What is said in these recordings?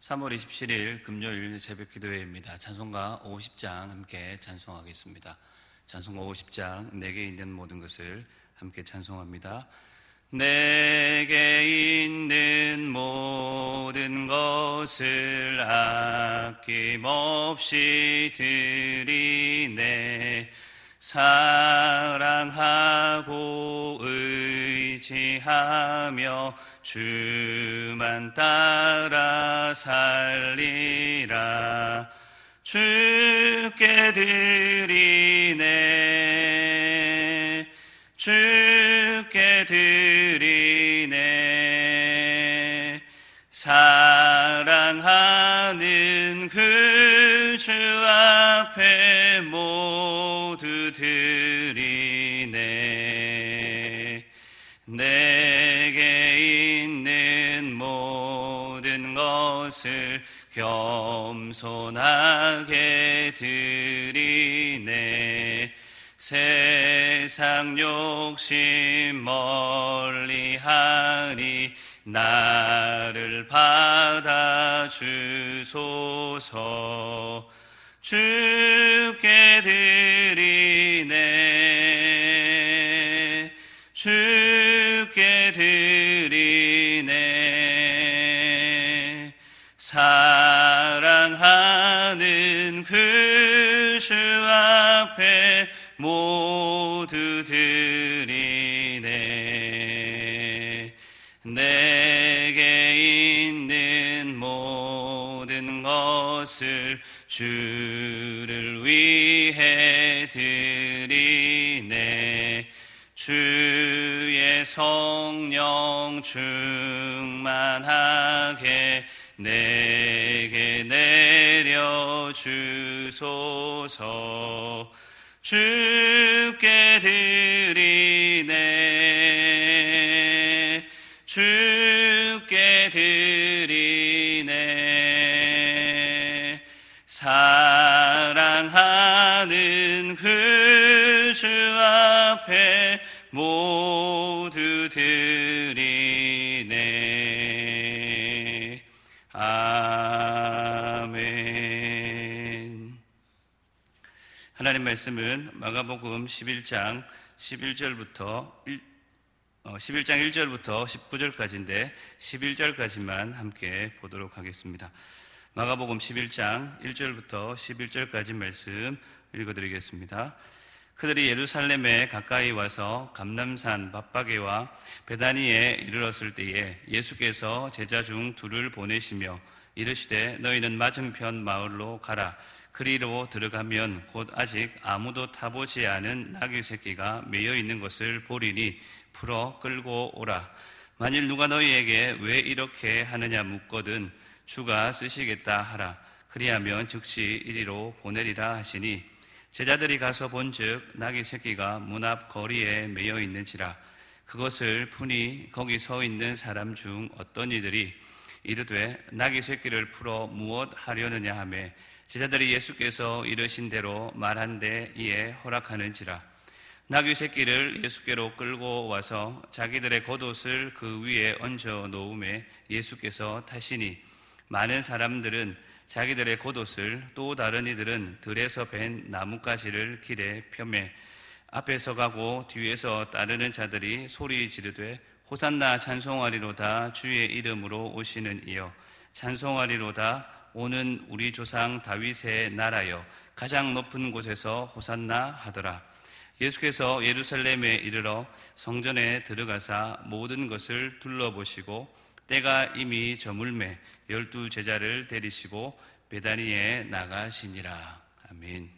3월 27일 금요일 새벽 기도회입니다. 찬송가 50장 함께 찬송하겠습니다. 찬송가 50장 내게 있는 모든 것을 함께 찬송합니다. 내게 있는 모든 것을 아낌없이 드리네. 사랑하고 의지하며 주만 따라 살리라. 주께 드리네. 주께 드리네. 사랑하는 그 주 앞에 모두 드리네. 내게 있는 모든 것을 겸손하게 드리네. 세상 욕심 멀리하니 나를 받아주소서. 주께 드리네. 주께 드리네. 사랑하는 그 주 앞에 모두 드리네. 내게 있는 모든 것을 주를 위해 드리네. 주의 성령 충만하게 내게 내려주소서. 주께 드리네. 주께 드리네. 사랑하는 그 주 앞에 모두 드리네. 아멘. 하나님 말씀은 마가복음 11장 1절부터 19절까지인데 11절까지만 함께 보도록 하겠습니다. 마가복음 11장 1절부터 11절까지 말씀 읽어드리겠습니다. 그들이 예루살렘에 가까이 와서 감람산 벳바게와 베다니에 이르렀을 때에 예수께서 제자 중 둘을 보내시며 이르시되 너희는 맞은편 마을로 가라. 그리로 들어가면 곧 아직 아무도 타보지 않은 나귀 새끼가 매여 있는 것을 보리니 풀어 끌고 오라. 만일 누가 너희에게 왜 이렇게 하느냐 묻거든 주가 쓰시겠다 하라. 그리하면 즉시 이리로 보내리라 하시니 제자들이 가서 본즉 나귀 새끼가 문 앞 거리에 매여 있는지라. 그것을 푸니 거기 서 있는 사람 중 어떤 이들이 이르되 나귀 새끼를 풀어 무엇 하려느냐 하매 제자들이 예수께서 이르신 대로 말한데 이에 허락하는지라. 나귀 새끼를 예수께로 끌고 와서 자기들의 겉옷을 그 위에 얹어 놓음에 예수께서 타시니 많은 사람들은 자기들의 겉옷을 또 다른 이들은 들에서 벤 나뭇가지를 길에 펴매 앞에서 가고 뒤에서 따르는 자들이 소리 지르되 호산나 찬송하리로다. 주의 이름으로 오시는 이여 찬송하리로다. 오는 우리 조상 다윗의 나라여 가장 높은 곳에서 호산나 하더라. 예수께서 예루살렘에 이르러 성전에 들어가사 모든 것을 둘러보시고 때가 이미 저물매 12 제자를 데리시고 베다니에 나가시니라. 아멘.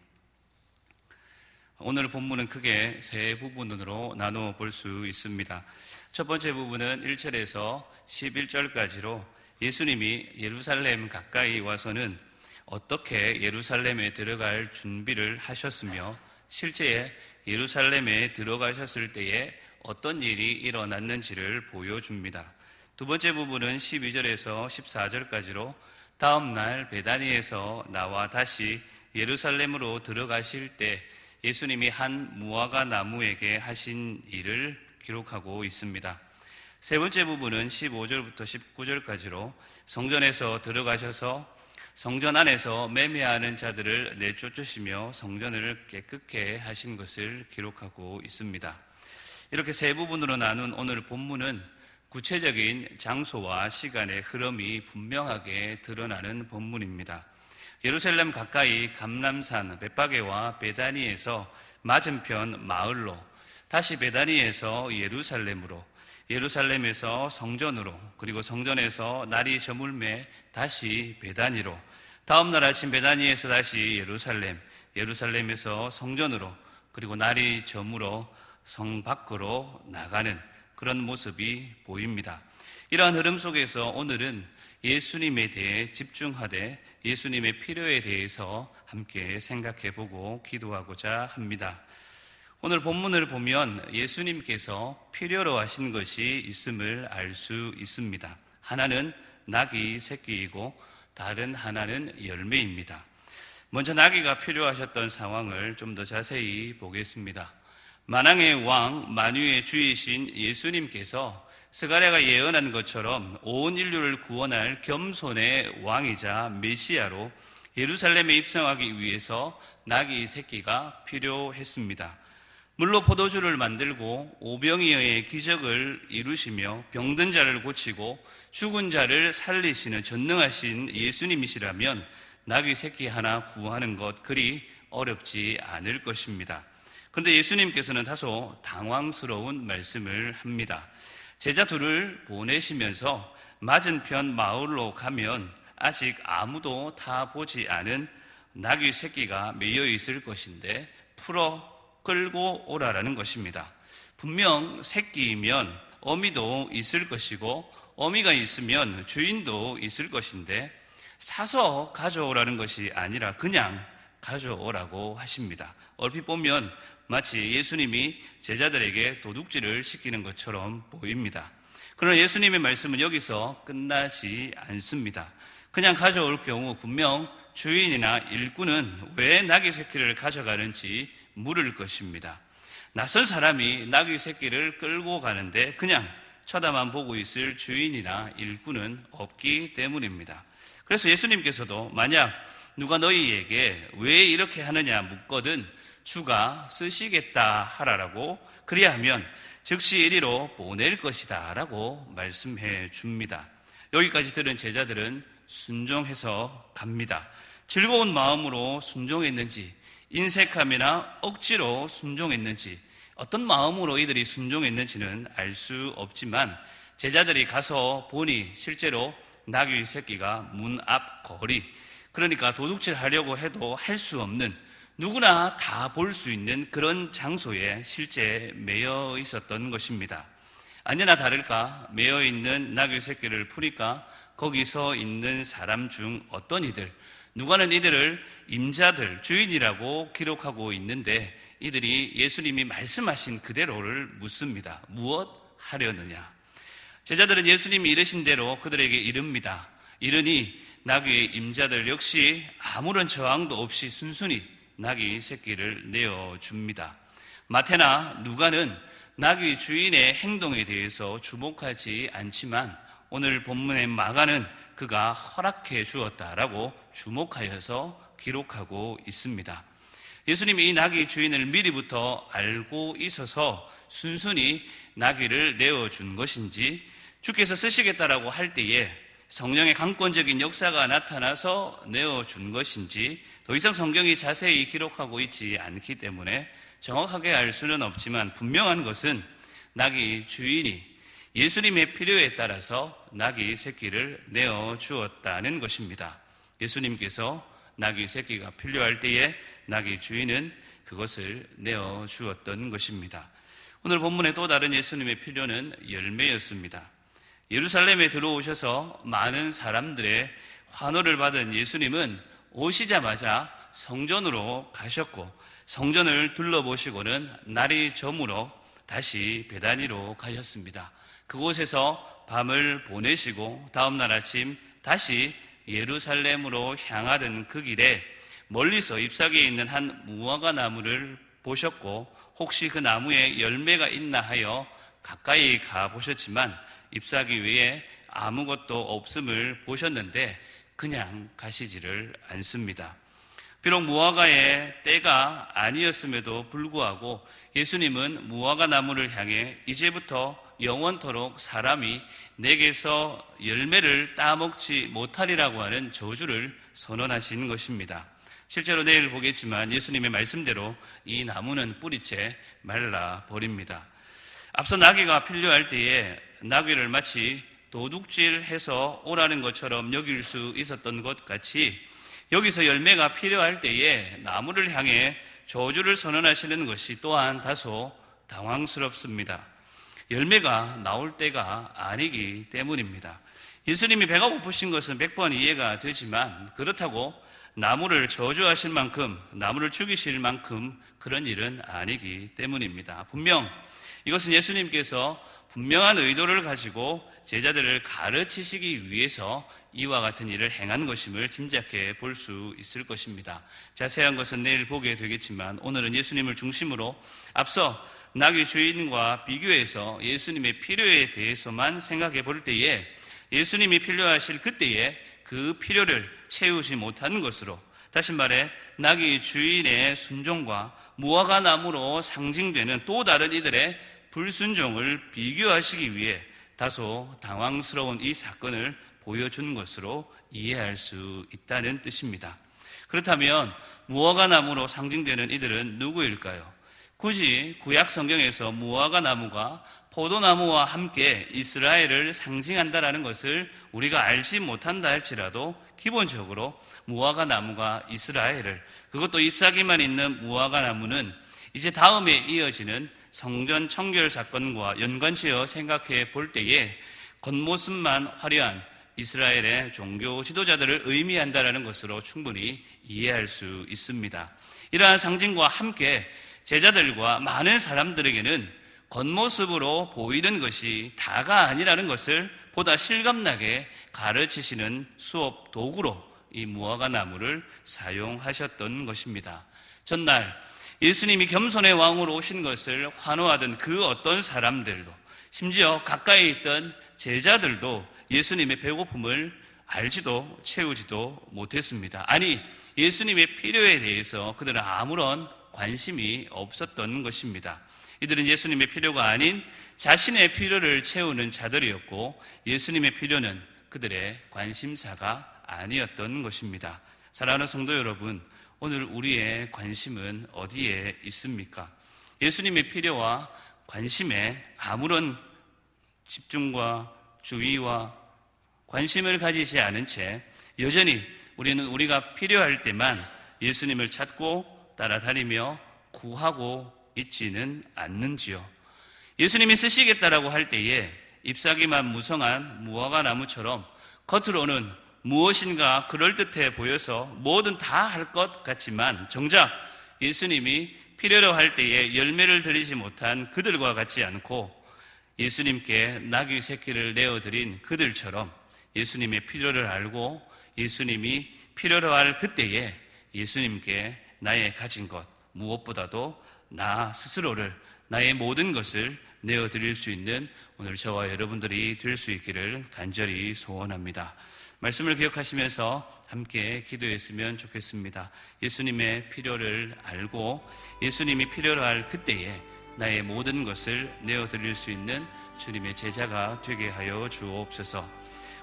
오늘 본문은 크게 세 부분으로 나누어 볼 수 있습니다. 첫 번째 부분은 1절에서 11절까지로 예수님이 예루살렘 가까이 와서는 어떻게 예루살렘에 들어갈 준비를 하셨으며 실제 예루살렘에 들어가셨을 때에 어떤 일이 일어났는지를 보여줍니다. 두 번째 부분은 12절에서 14절까지로 다음 날 베다니에서 나와 다시 예루살렘으로 들어가실 때 예수님이 한 무화과 나무에게 하신 일을 기록하고 있습니다. 세 번째 부분은 15절부터 19절까지로 성전에서 들어가셔서 성전 안에서 매매하는 자들을 내쫓으시며 성전을 깨끗게 하신 것을 기록하고 있습니다. 이렇게 세 부분으로 나눈 오늘 본문은 구체적인 장소와 시간의 흐름이 분명하게 드러나는 본문입니다. 예루살렘 가까이 감람산 벳바게와 베다니에서 맞은편 마을로, 다시 베다니에서 예루살렘으로, 예루살렘에서 성전으로, 그리고 성전에서 날이 저물매 다시 베다니로, 다음 날 아침 베다니에서 다시 예루살렘, 예루살렘에서 성전으로, 그리고 날이 저물어 성 밖으로 나가는 그런 모습이 보입니다. 이러한 흐름 속에서 오늘은 예수님에 대해 집중하되 예수님의 필요에 대해서 함께 생각해보고 기도하고자 합니다. 오늘 본문을 보면 예수님께서 필요로 하신 것이 있음을 알 수 있습니다. 하나는 나귀 새끼이고 다른 하나는 열매입니다. 먼저 나귀가 필요하셨던 상황을 좀 더 자세히 보겠습니다. 만왕의 왕 만유의 주이신 예수님께서 스가랴가 예언한 것처럼 온 인류를 구원할 겸손의 왕이자 메시아로 예루살렘에 입성하기 위해서 나귀 새끼가 필요했습니다. 물로 포도주를 만들고 오병이어의 기적을 이루시며 병든 자를 고치고 죽은 자를 살리시는 전능하신 예수님이시라면 나귀 새끼 하나 구하는 것 그리 어렵지 않을 것입니다. 그런데 예수님께서는 다소 당황스러운 말씀을 합니다. 제자 둘을 보내시면서 맞은편 마을로 가면 아직 아무도 타보지 않은 나귀 새끼가 매여 있을 것인데 풀어 끌고 오라라는 것입니다. 분명 새끼이면 어미도 있을 것이고 어미가 있으면 주인도 있을 것인데 사서 가져오라는 것이 아니라 그냥 가져오라고 하십니다. 얼핏 보면 마치 예수님이 제자들에게 도둑질을 시키는 것처럼 보입니다. 그러나 예수님의 말씀은 여기서 끝나지 않습니다. 그냥 가져올 경우 분명 주인이나 일꾼은 왜 나귀 새끼를 가져가는지 물을 것입니다. 낯선 사람이 나귀 새끼를 끌고 가는데 그냥 쳐다만 보고 있을 주인이나 일꾼은 없기 때문입니다. 그래서 예수님께서도 만약 누가 너희에게 왜 이렇게 하느냐 묻거든 주가 쓰시겠다 하라라고 그리하면 즉시 이리로 보낼 것이다 라고 말씀해 줍니다. 여기까지 들은 제자들은 순종해서 갑니다. 즐거운 마음으로 순종했는지 인색함이나 억지로 순종했는지 어떤 마음으로 이들이 순종했는지는 알 수 없지만 제자들이 가서 보니 실제로 나귀 새끼가 문 앞 거리, 그러니까 도둑질 하려고 해도 할 수 없는 누구나 다 볼 수 있는 그런 장소에 실제 매여 있었던 것입니다. 아니나 다를까 매여 있는 나귀 새끼를 푸니까 거기서 있는 사람 중 어떤 이들, 누가는 이들을 임자들, 주인이라고 기록하고 있는데 이들이 예수님이 말씀하신 그대로를 묻습니다. 무엇 하려느냐? 제자들은 예수님이 이르신 대로 그들에게 이릅니다. 이르니 나귀의 임자들 역시 아무런 저항도 없이 순순히 나귀 새끼를 내어줍니다. 마태나 누가는 나귀 주인의 행동에 대해서 주목하지 않지만 오늘 본문의 마가는 그가 허락해 주었다라고 주목하여서 기록하고 있습니다. 예수님이 이 나귀 주인을 미리부터 알고 있어서 순순히 나귀를 내어준 것인지 주께서 쓰시겠다라고 할 때에 성령의 강권적인 역사가 나타나서 내어준 것인지 더 이상 성경이 자세히 기록하고 있지 않기 때문에 정확하게 알 수는 없지만 분명한 것은 나귀 주인이 예수님의 필요에 따라서 나귀 새끼를 내어주었다는 것입니다. 예수님께서 나귀 새끼가 필요할 때에 나귀 주인은 그것을 내어주었던 것입니다. 오늘 본문의 또 다른 예수님의 필요는 열매였습니다. 예루살렘에 들어오셔서 많은 사람들의 환호를 받은 예수님은 오시자마자 성전으로 가셨고 성전을 둘러보시고는 날이 저물어 다시 베다니로 가셨습니다. 그곳에서 밤을 보내시고 다음날 아침 다시 예루살렘으로 향하던 그 길에 멀리서 잎사귀에 있는 한 무화과 나무를 보셨고 혹시 그 나무에 열매가 있나 하여 가까이 가보셨지만 잎사귀 외에 아무것도 없음을 보셨는데 그냥 가시지를 않습니다. 비록 무화과의 때가 아니었음에도 불구하고 예수님은 무화과 나무를 향해 이제부터 영원토록 사람이 내게서 열매를 따먹지 못하리라고 하는 저주를 선언하신 것입니다. 실제로 내일 보겠지만 예수님의 말씀대로 이 나무는 뿌리채 말라버립니다. 앞서 나귀가 필요할 때에 나귀를 마치 도둑질해서 오라는 것처럼 여길 수 있었던 것 같이 여기서 열매가 필요할 때에 나무를 향해 저주를 선언하시는 것이 또한 다소 당황스럽습니다. 열매가 나올 때가 아니기 때문입니다. 예수님이 배가 고프신 것은 100번 이해가 되지만 그렇다고 나무를 저주하실 만큼, 나무를 죽이실 만큼 그런 일은 아니기 때문입니다. 분명 이것은 예수님께서 분명한 의도를 가지고 제자들을 가르치시기 위해서 이와 같은 일을 행한 것임을 짐작해 볼 수 있을 것입니다. 자세한 것은 내일 보게 되겠지만 오늘은 예수님을 중심으로 앞서 나귀 주인과 비교해서 예수님의 필요에 대해서만 생각해 볼 때에 예수님이 필요하실 그때에 그 필요를 채우지 못하는 것으로, 다시 말해 나귀 주인의 순종과 무화과 나무로 상징되는 또 다른 이들의 불순종을 비교하시기 위해 다소 당황스러운 이 사건을 보여준 것으로 이해할 수 있다는 뜻입니다. 그렇다면 무화과 나무로 상징되는 이들은 누구일까요? 굳이 구약 성경에서 무화과 나무가 포도나무와 함께 이스라엘을 상징한다라는 것을 우리가 알지 못한다 할지라도 기본적으로 무화과 나무가 이스라엘을, 그것도 잎사귀만 있는 무화과 나무는 이제 다음에 이어지는 성전 청결 사건과 연관지어 생각해 볼 때에 겉모습만 화려한 이스라엘의 종교 지도자들을 의미한다라는 것으로 충분히 이해할 수 있습니다. 이러한 상징과 함께 제자들과 많은 사람들에게는 겉모습으로 보이는 것이 다가 아니라는 것을 보다 실감나게 가르치시는 수업 도구로 이 무화과 나무를 사용하셨던 것입니다. 전날 예수님이 겸손의 왕으로 오신 것을 환호하던 그 어떤 사람들도, 심지어 가까이 있던 제자들도 예수님의 배고픔을 알지도 채우지도 못했습니다. 아니, 예수님의 필요에 대해서 그들은 아무런 관심이 없었던 것입니다. 이들은 예수님의 필요가 아닌 자신의 필요를 채우는 자들이었고 예수님의 필요는 그들의 관심사가 아니었던 것입니다. 사랑하는 성도 여러분, 오늘 우리의 관심은 어디에 있습니까? 예수님의 필요와 관심에 아무런 집중과 주의와 관심을 가지지 않은 채 여전히 우리는 우리가 필요할 때만 예수님을 찾고 따라다니며 구하고 있지는 않는지요? 예수님이 쓰시겠다라고 할 때에 잎사귀만 무성한 무화과 나무처럼 겉으로는 무엇인가 그럴듯해 보여서 뭐든 다 할 것 같지만 정작 예수님이 필요로 할 때에 열매를 드리지 못한 그들과 같지 않고 예수님께 나귀 새끼를 내어드린 그들처럼 예수님의 필요를 알고 예수님이 필요로 할 그때에 예수님께 나의 가진 것 무엇보다도 나 스스로를, 나의 모든 것을 내어드릴 수 있는 오늘 저와 여러분들이 될 수 있기를 간절히 소원합니다. 말씀을 기억하시면서 함께 기도했으면 좋겠습니다. 예수님의 필요를 알고 예수님이 필요로 할 그때에 나의 모든 것을 내어드릴 수 있는 주님의 제자가 되게 하여 주옵소서.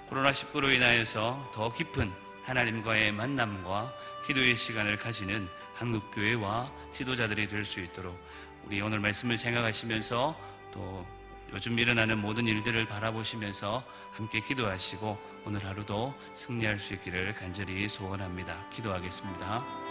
코로나19로 인하여서 더 깊은 하나님과의 만남과 기도의 시간을 가지는 한국교회와 지도자들이 될 수 있도록 우리 오늘 말씀을 생각하시면서 또 요즘 일어나는 모든 일들을 바라보시면서 함께 기도하시고 오늘 하루도 승리할 수 있기를 간절히 소원합니다. 기도하겠습니다.